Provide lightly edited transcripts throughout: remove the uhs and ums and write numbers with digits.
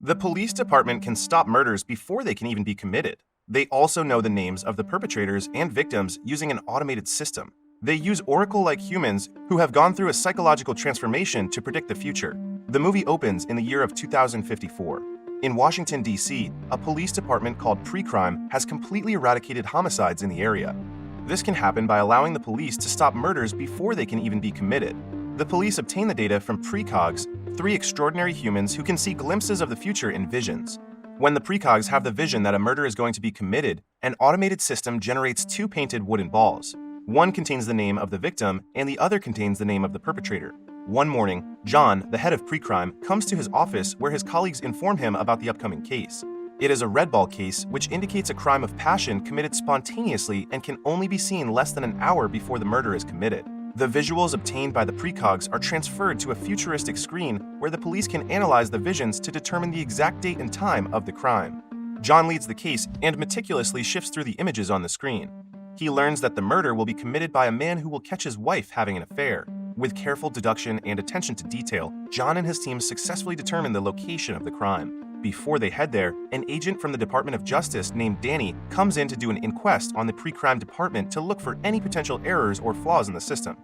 The police department can stop murders before they can even be committed. They also know the names of the perpetrators and victims using an automated system. They use oracle-like humans who have gone through a psychological transformation to predict the future. The movie opens in the year of 2054. In Washington, D.C., a police department called Pre-Crime has completely eradicated homicides in the area. This can happen by allowing the police to stop murders before they can even be committed. The police obtain the data from precogs, three extraordinary humans who can see glimpses of the future in visions. When the precogs have the vision that a murder is going to be committed, an automated system generates two painted wooden balls. One contains the name of the victim, and the other contains the name of the perpetrator. One morning, John, the head of Pre-Crime, comes to his office where his colleagues inform him about the upcoming case. It is a red ball case, which indicates a crime of passion committed spontaneously and can only be seen less than an hour before the murder is committed. The visuals obtained by the precogs are transferred to a futuristic screen where the police can analyze the visions to determine the exact date and time of the crime. John leads the case and meticulously shifts through the images on the screen. He learns that the murder will be committed by a man who will catch his wife having an affair. With careful deduction and attention to detail, John and his team successfully determine the location of the crime. Before they head there, an agent from the Department of Justice named Danny comes in to do an inquest on the pre-crime department to look for any potential errors or flaws in the system.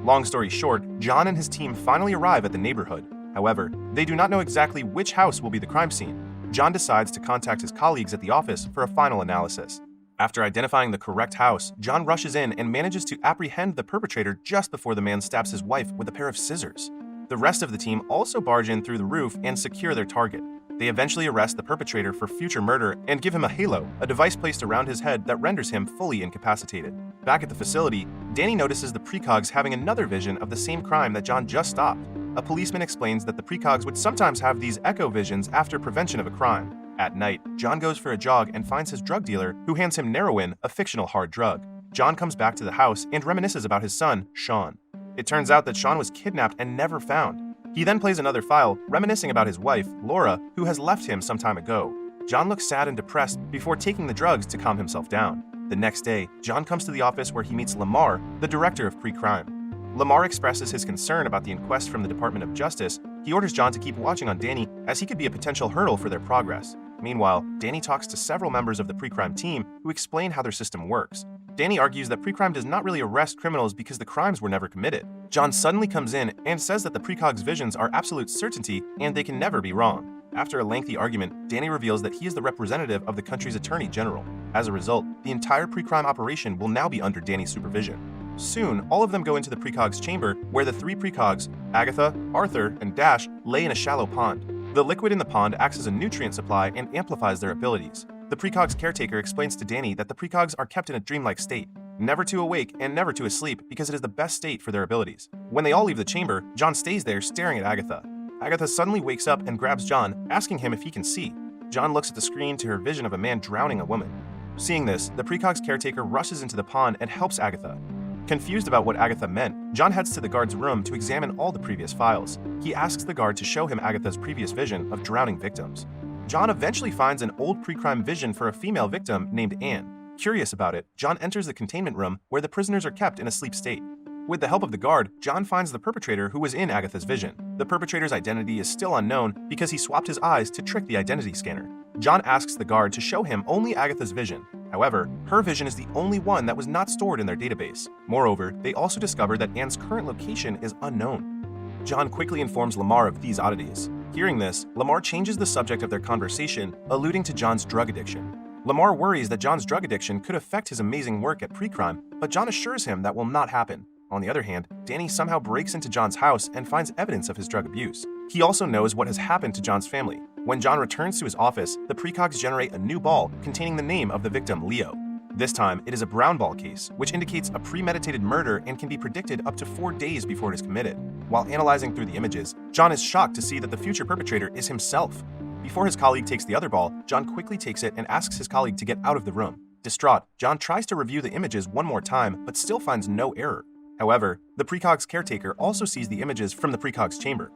Long story short, John and his team finally arrive at the neighborhood. However, they do not know exactly which house will be the crime scene. John decides to contact his colleagues at the office for a final analysis. After identifying the correct house, John rushes in and manages to apprehend the perpetrator just before the man stabs his wife with a pair of scissors. The rest of the team also barge in through the roof and secure their target. They eventually arrest the perpetrator for future murder and give him a halo, a device placed around his head that renders him fully incapacitated. Back at the facility, Danny notices the precogs having another vision of the same crime that John just stopped. A policeman explains that the precogs would sometimes have these echo visions after prevention of a crime. At night, John goes for a jog and finds his drug dealer, who hands him Narrowin, a fictional hard drug. John comes back to the house and reminisces about his son, Sean. It turns out that Sean was kidnapped and never found. He then plays another file, reminiscing about his wife, Laura, who has left him some time ago. John looks sad and depressed before taking the drugs to calm himself down. The next day, John comes to the office where he meets Lamar, the director of Pre-Crime. Lamar expresses his concern about the inquest from the Department of Justice. He orders John to keep watching on Danny, as he could be a potential hurdle for their progress. Meanwhile, Danny talks to several members of the Pre-Crime team who explain how their system works. Danny argues that Pre-Crime does not really arrest criminals because the crimes were never committed. John suddenly comes in and says that the Precog's visions are absolute certainty and they can never be wrong. After a lengthy argument, Danny reveals that he is the representative of the country's attorney general. As a result, the entire Pre-Crime operation will now be under Danny's supervision. Soon, all of them go into the Precog's chamber, where the three Precogs, Agatha, Arthur, and Dash, lay in a shallow pond. The liquid in the pond acts as a nutrient supply and amplifies their abilities. The Precog's caretaker explains to Danny that the Precogs are kept in a dreamlike state, never to awake and never to asleep, because it is the best state for their abilities. When they all leave the chamber, John stays there staring at Agatha. Agatha suddenly wakes up and grabs John, asking him if he can see. John looks at the screen to her vision of a man drowning a woman. Seeing this, the Precog's caretaker rushes into the pond and helps Agatha. Confused about what Agatha meant, John heads to the guard's room to examine all the previous files. He asks the guard to show him Agatha's previous vision of drowning victims. John eventually finds an old pre-crime vision for a female victim named Anne. Curious about it, John enters the containment room where the prisoners are kept in a sleep state. With the help of the guard, John finds the perpetrator who was in Agatha's vision. The perpetrator's identity is still unknown because he swapped his eyes to trick the identity scanner. John asks the guard to show him only Agatha's vision. However, her vision is the only one that was not stored in their database. Moreover, they also discover that Anne's current location is unknown. John quickly informs Lamar of these oddities. Hearing this, Lamar changes the subject of their conversation, alluding to John's drug addiction. Lamar worries that John's drug addiction could affect his amazing work at Pre-Crime, but John assures him that will not happen. On the other hand, Danny somehow breaks into John's house and finds evidence of his drug abuse. He also knows what has happened to John's family. When John returns to his office, the precogs generate a new ball containing the name of the victim, Leo. This time, it is a brown ball case, which indicates a premeditated murder and can be predicted up to 4 days before it is committed. While analyzing through the images, John is shocked to see that the future perpetrator is himself. Before his colleague takes the other ball, John quickly takes it and asks his colleague to get out of the room. Distraught, John tries to review the images one more time, but still finds no error. However, the precog's caretaker also sees the images from the precog's chamber.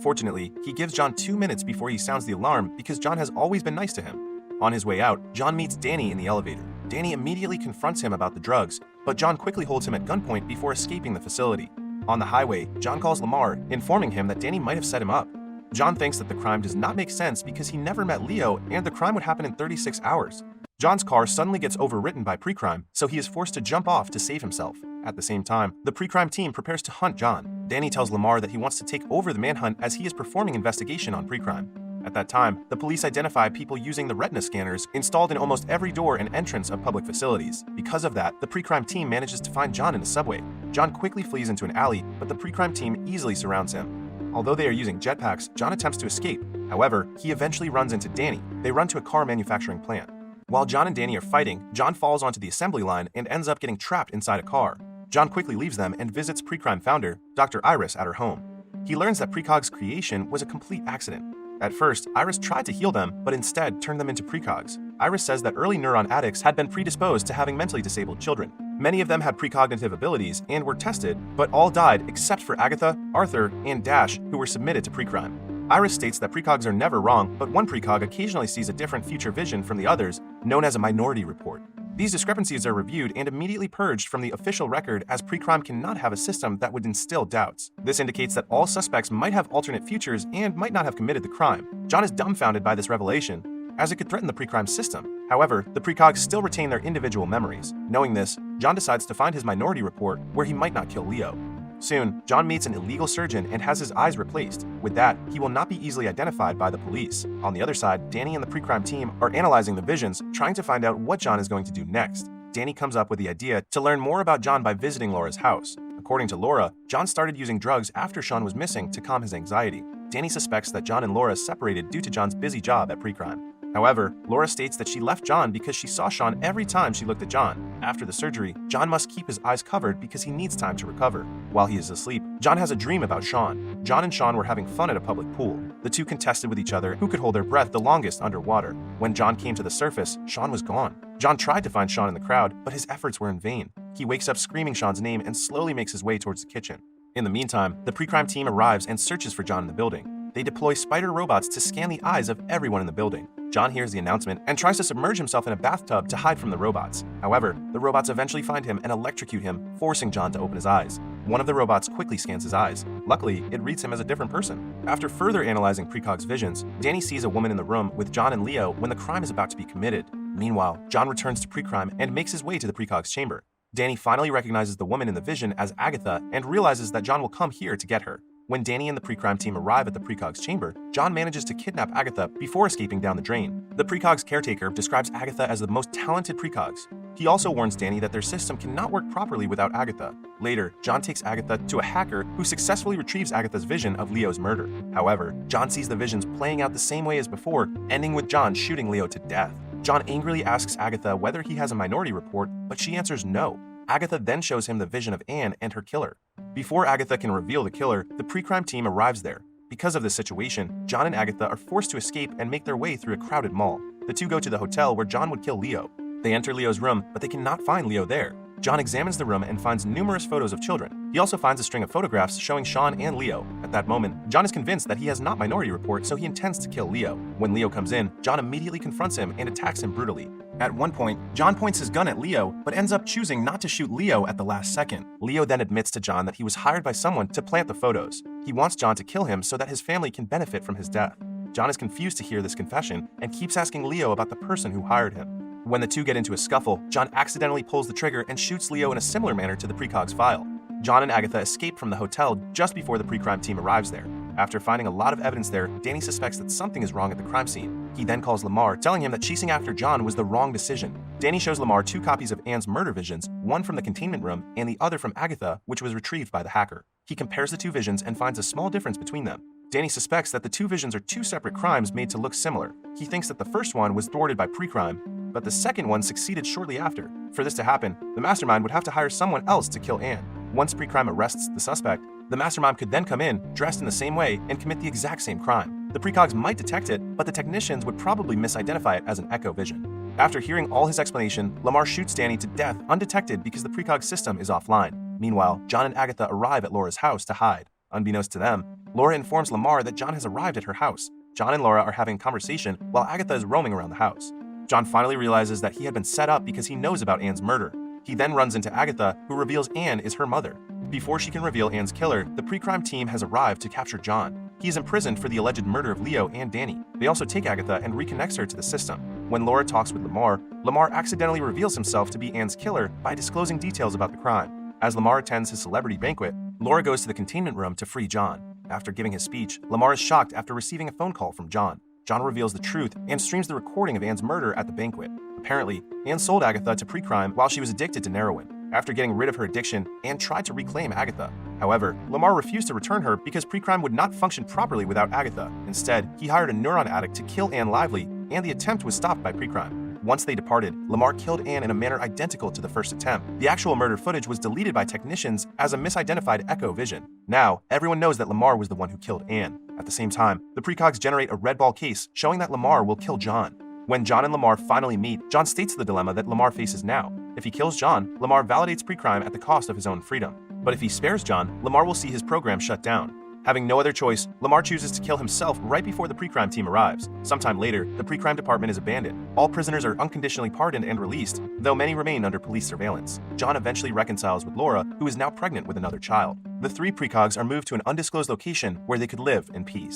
Fortunately, he gives John 2 minutes before he sounds the alarm because John has always been nice to him. On his way out, John meets Danny in the elevator. Danny immediately confronts him about the drugs, but John quickly holds him at gunpoint before escaping the facility. On the highway, John calls Lamar, informing him that Danny might have set him up. John thinks that the crime does not make sense because he never met Leo and the crime would happen in 36 hours. John's car suddenly gets overwritten by pre-crime, so he is forced to jump off to save himself. At the same time, the pre-crime team prepares to hunt John. Danny tells Lamar that he wants to take over the manhunt as he is performing investigation on pre-crime. At that time, the police identify people using the retina scanners installed in almost every door and entrance of public facilities. Because of that, the pre-crime team manages to find John in a subway. John quickly flees into an alley, but the pre-crime team easily surrounds him. Although they are using jetpacks, John attempts to escape. However, he eventually runs into Danny. They run to a car manufacturing plant. While John and Danny are fighting, John falls onto the assembly line and ends up getting trapped inside a car. John quickly leaves them and visits pre-crime founder, Dr. Iris, at her home. He learns that Precog's creation was a complete accident. At first, Iris tried to heal them, but instead turned them into precogs. Iris says that early neuron addicts had been predisposed to having mentally disabled children. Many of them had precognitive abilities and were tested, but all died except for Agatha, Arthur, and Dash, who were submitted to pre-crime. Iris states that precogs are never wrong, but one precog occasionally sees a different future vision from the others, known as a minority report. These discrepancies are reviewed and immediately purged from the official record, as pre-crime cannot have a system that would instill doubts. This indicates that all suspects might have alternate futures and might not have committed the crime. John is dumbfounded by this revelation, as it could threaten the pre-crime system. However, the precogs still retain their individual memories. Knowing this, John decides to find his minority report where he might not kill Leo. Soon, John meets an illegal surgeon and has his eyes replaced. With that, he will not be easily identified by the police. On the other side, Danny and the pre-crime team are analyzing the visions, trying to find out what John is going to do next. Danny comes up with the idea to learn more about John by visiting Laura's house. According to Laura, John started using drugs after Sean was missing to calm his anxiety. Danny suspects that John and Laura separated due to John's busy job at pre-crime. However, Laura states that she left John because she saw Sean every time she looked at John. After the surgery, John must keep his eyes covered because he needs time to recover. While he is asleep, John has a dream about Sean. John and Sean were having fun at a public pool. The two contested with each other who could hold their breath the longest underwater. When John came to the surface, Sean was gone. John tried to find Sean in the crowd, but his efforts were in vain. He wakes up screaming Sean's name and slowly makes his way towards the kitchen. In the meantime, the pre-crime team arrives and searches for John in the building. They deploy spider robots to scan the eyes of everyone in the building. John hears the announcement and tries to submerge himself in a bathtub to hide from the robots. However, the robots eventually find him and electrocute him, forcing John to open his eyes. One of the robots quickly scans his eyes. Luckily, it reads him as a different person. After further analyzing Precog's visions, Danny sees a woman in the room with John and Leo when the crime is about to be committed. Meanwhile, John returns to pre-crime and makes his way to the Precog's chamber. Danny finally recognizes the woman in the vision as Agatha and realizes that John will come here to get her. When Danny and the pre-crime team arrive at the Precog's chamber, John manages to kidnap Agatha before escaping down the drain. The Precog's caretaker describes Agatha as the most talented precogs. He also warns Danny that their system cannot work properly without Agatha. Later, John takes Agatha to a hacker who successfully retrieves Agatha's vision of Leo's murder. However, John sees the visions playing out the same way as before, ending with John shooting Leo to death. John angrily asks Agatha whether he has a minority report, but she answers no. Agatha then shows him the vision of Anne and her killer. Before Agatha can reveal the killer, the pre-crime team arrives there. Because of this situation, John and Agatha are forced to escape and make their way through a crowded mall. The two go to the hotel where John would kill Leo. They enter Leo's room, but they cannot find Leo there. John examines the room and finds numerous photos of children. He also finds a string of photographs showing Sean and Leo. At that moment, John is convinced that he has not minority report, so he intends to kill Leo. When Leo comes in, John immediately confronts him and attacks him brutally. At one point, John points his gun at Leo, but ends up choosing not to shoot Leo at the last second. Leo then admits to John that he was hired by someone to plant the photos. He wants John to kill him so that his family can benefit from his death. John is confused to hear this confession and keeps asking Leo about the person who hired him. When the two get into a scuffle, John accidentally pulls the trigger and shoots Leo in a similar manner to the Precog's file. John and Agatha escape from the hotel just before the pre-crime team arrives there. After finding a lot of evidence there, Danny suspects that something is wrong at the crime scene. He then calls Lamar, telling him that chasing after John was the wrong decision. Danny shows Lamar 2 copies of Anne's murder visions, one from the containment room and the other from Agatha, which was retrieved by the hacker. He compares the 2 visions and finds a small difference between them. Danny suspects that the 2 visions are 2 separate crimes made to look similar. He thinks that the first one was thwarted by pre-crime, but the second one succeeded shortly after. For this to happen, the mastermind would have to hire someone else to kill Anne. Once pre-crime arrests the suspect, the mastermind could then come in, dressed in the same way, and commit the exact same crime. The precogs might detect it, but the technicians would probably misidentify it as an echo vision. After hearing all his explanation, Lamar shoots Danny to death undetected because the precog system is offline. Meanwhile, John and Agatha arrive at Laura's house to hide. Unbeknownst to them, Laura informs Lamar that John has arrived at her house. John and Laura are having a conversation while Agatha is roaming around the house. John finally realizes that he had been set up because he knows about Anne's murder. He then runs into Agatha, who reveals Anne is her mother. Before she can reveal Anne's killer, the pre-crime team has arrived to capture John. He is imprisoned for the alleged murder of Leo and Danny. They also take Agatha and reconnects her to the system. When Laura talks with Lamar, Lamar accidentally reveals himself to be Anne's killer by disclosing details about the crime. As Lamar attends his celebrity banquet, Laura goes to the containment room to free John. After giving his speech, Lamar is shocked after receiving a phone call from John. John reveals the truth and streams the recording of Anne's murder at the banquet. Apparently, Anne sold Agatha to pre-crime while she was addicted to heroin. After getting rid of her addiction, Anne tried to reclaim Agatha. However, Lamar refused to return her because pre-crime would not function properly without Agatha. Instead, he hired a neuron addict to kill Anne Lively, and the attempt was stopped by pre-crime. Once they departed, Lamar killed Anne in a manner identical to the first attempt. The actual murder footage was deleted by technicians as a misidentified echo vision. Now, everyone knows that Lamar was the one who killed Anne. At the same time, the precogs generate a red ball case showing that Lamar will kill John. When John and Lamar finally meet, John states the dilemma that Lamar faces now. If he kills John, Lamar validates pre-crime at the cost of his own freedom. But if he spares John, Lamar will see his program shut down. Having no other choice, Lamar chooses to kill himself right before the pre-crime team arrives. Sometime later, the pre-crime department is abandoned. All prisoners are unconditionally pardoned and released, though many remain under police surveillance. John eventually reconciles with Laura, who is now pregnant with another child. The three precogs are moved to an undisclosed location where they could live in peace.